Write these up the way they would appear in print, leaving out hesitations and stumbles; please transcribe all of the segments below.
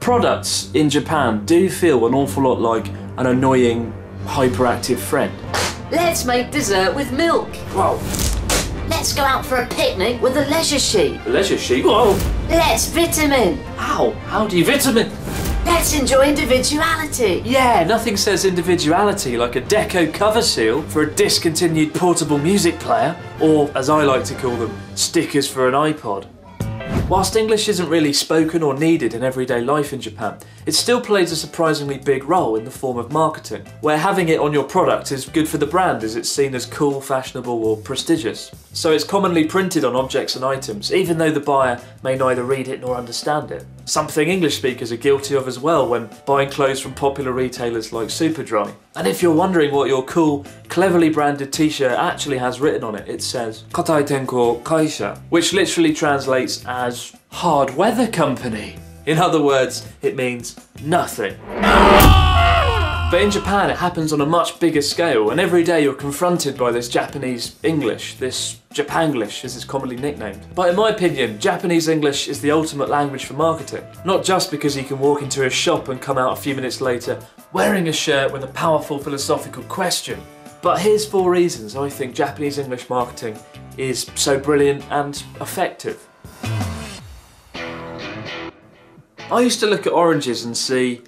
products in Japan do feel an awful lot like an annoying, hyperactive friend. Let's make dessert with milk. Whoa. Let's go out for a picnic with a leisure sheet. A leisure sheet? Whoa. Let's vitamin. How? How do you vitamin? Let's enjoy individuality. Yeah, nothing says individuality like a deco cover seal for a discontinued portable music player, or, as I like to call them, stickers for an iPod. Whilst English isn't really spoken or needed in everyday life in Japan, it still plays a surprisingly big role in the form of marketing, where having it on your product is good for the brand as it's seen as cool, fashionable or prestigious. So it's commonly printed on objects and items, even though the buyer may neither read it nor understand it. Something English speakers are guilty of as well when buying clothes from popular retailers like Superdry. And if you're wondering what your cool, cleverly branded t-shirt actually has written on it, it says Katai Tenko Kaisha, which literally translates as hard weather company. In other words, it means nothing. But in Japan it happens on a much bigger scale, and every day you're confronted by this Japanese English, this Japanglish as it's commonly nicknamed. But in my opinion, Japanese English is the ultimate language for marketing. Not just because you can walk into a shop and come out a few minutes later wearing a shirt with a powerful philosophical question. But here's 4 reasons I think Japanese English marketing is so brilliant and effective. I used to look at oranges and see,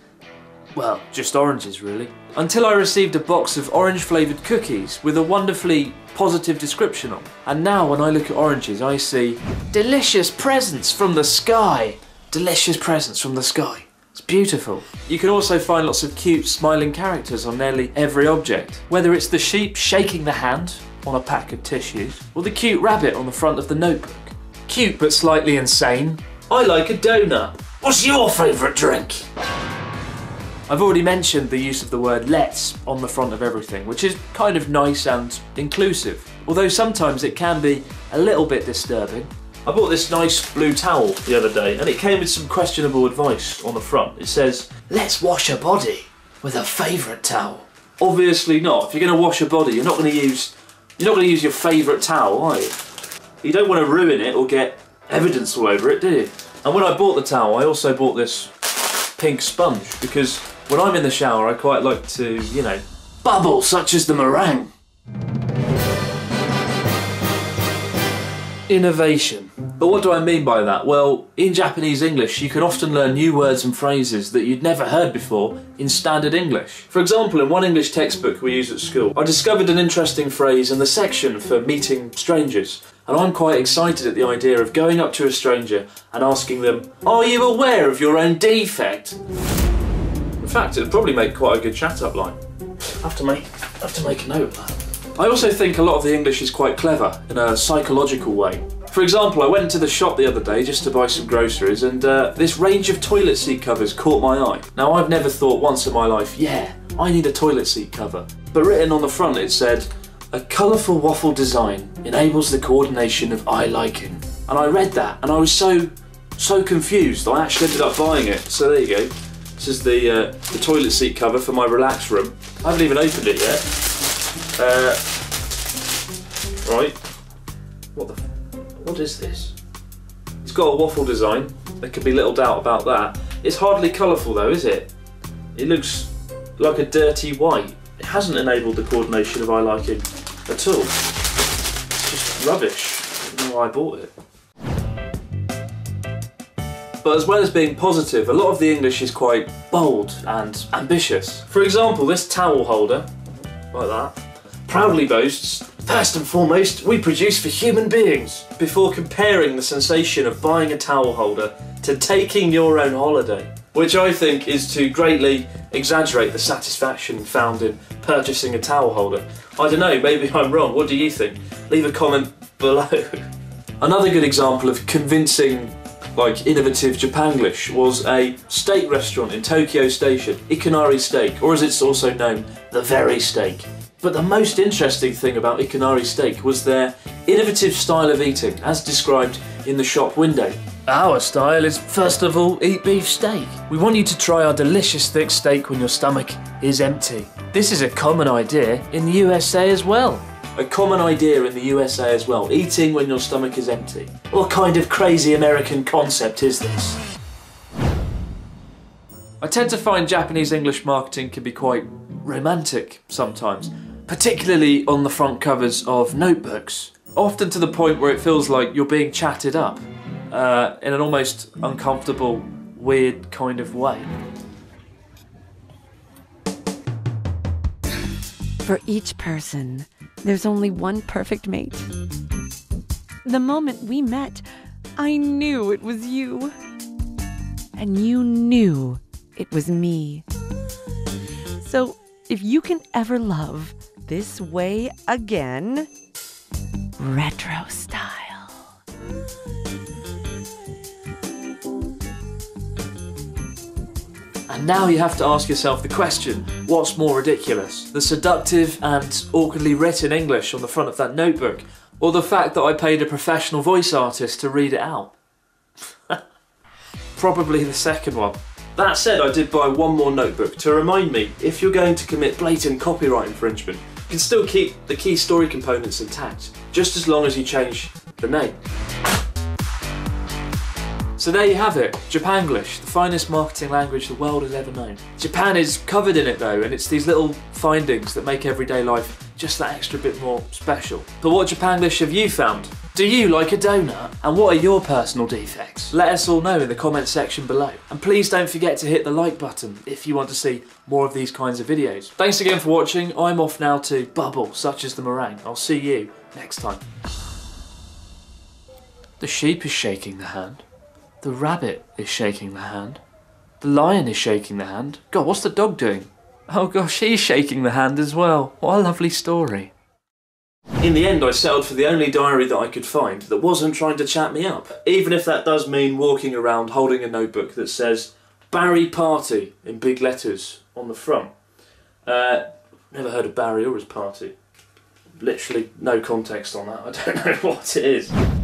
well, just oranges really, until I received a box of orange flavoured cookies with a wonderfully positive description on. And now when I look at oranges I see delicious presents from the sky. Delicious presents from the sky. It's beautiful. You can also find lots of cute smiling characters on nearly every object, whether it's the sheep shaking the hand on a pack of tissues or the cute rabbit on the front of the notebook. Cute but slightly insane. I like a donut. What's your favourite drink? I've already mentioned the use of the word let's on the front of everything, which is kind of nice and inclusive, although sometimes it can be a little bit disturbing. I bought this nice blue towel the other day and it came with some questionable advice on the front. It says, let's wash a body with a favourite towel. Obviously not. If you're going to wash a body, you're not going to use your favourite towel, are you? You don't want to ruin it or get evidence all over it, do you? And when I bought the towel, I also bought this pink sponge because when I'm in the shower, I quite like to, you know, bubble such as the meringue. Innovation. But what do I mean by that? Well, in Japanese English, you can often learn new words and phrases that you'd never heard before in standard English. For example, in one English textbook we use at school, I discovered an interesting phrase in the section for meeting strangers. And I'm quite excited at the idea of going up to a stranger and asking them, are you aware of your own defect? In fact, it'd probably make quite a good chat-up line. I have to make a note of that. I also think a lot of the English is quite clever in a psychological way. For example, I went into the shop the other day just to buy some groceries and this range of toilet seat covers caught my eye. Now, I've never thought once in my life, yeah, I need a toilet seat cover. But written on the front it said, a colourful waffle design enables the coordination of eye liking. And I read that and I was so confused I actually ended up buying it. So there you go. This is the toilet seat cover for my relax room. I haven't even opened it yet. Right. What is this? It's got a waffle design. There could be little doubt about that. It's hardly colourful though, is it? It looks like a dirty white. It hasn't enabled the coordination of eye liking at all. It's just rubbish. I don't know why I bought it. But as well as being positive, a lot of the English is quite bold and ambitious. For example, this towel holder, like that, proudly boasts, first and foremost, we produce for human beings, before comparing the sensation of buying a towel holder to taking your own holiday, which I think is to greatly exaggerate the satisfaction found in purchasing a towel holder. I don't know, maybe I'm wrong. What do you think? Leave a comment below. Another good example of convincing, like, innovative Japanglish was a steak restaurant in Tokyo Station, Ikanari Steak, or as it's also known, the Very Steak. But the most interesting thing about Ikanari Steak was their innovative style of eating, as described in the shop window. Our style is, first of all, eat beef steak. We want you to try our delicious thick steak when your stomach is empty. This is a common idea in the USA as well. A common idea in the USA as well, eating when your stomach is empty. What kind of crazy American concept is this? I tend to find Japanese English marketing can be quite romantic sometimes, particularly on the front covers of notebooks, often to the point where it feels like you're being chatted up in an almost uncomfortable, weird kind of way. For each person, there's only one perfect mate. The moment we met, I knew it was you. And you knew it was me. So, if you can ever love this way again, retro style. And now you have to ask yourself the question, what's more ridiculous? The seductive and awkwardly written English on the front of that notebook, or the fact that I paid a professional voice artist to read it out? Probably the second one. That said, I did buy one more notebook to remind me, if you're going to commit blatant copyright infringement, you can still keep the key story components intact, just as long as you change the name. So there you have it, Japanglish, the finest marketing language the world has ever known. Japan is covered in it though, and it's these little findings that make everyday life just that extra bit more special. But what Japanglish have you found? Do you like a donut? And what are your personal defects? Let us all know in the comments section below. And please don't forget to hit the like button if you want to see more of these kinds of videos. Thanks again for watching. I'm off now to bubble, such as the meringue. I'll see you next time. The sheep is shaking the hand. The rabbit is shaking the hand. The lion is shaking the hand. God, what's the dog doing? Oh gosh, he's shaking the hand as well. What a lovely story. In the end, I settled for the only diary that I could find that wasn't trying to chat me up. Even if that does mean walking around holding a notebook that says Barry Party in big letters on the front. Never heard of Barry or his party. Literally no context on that. I don't know what it is.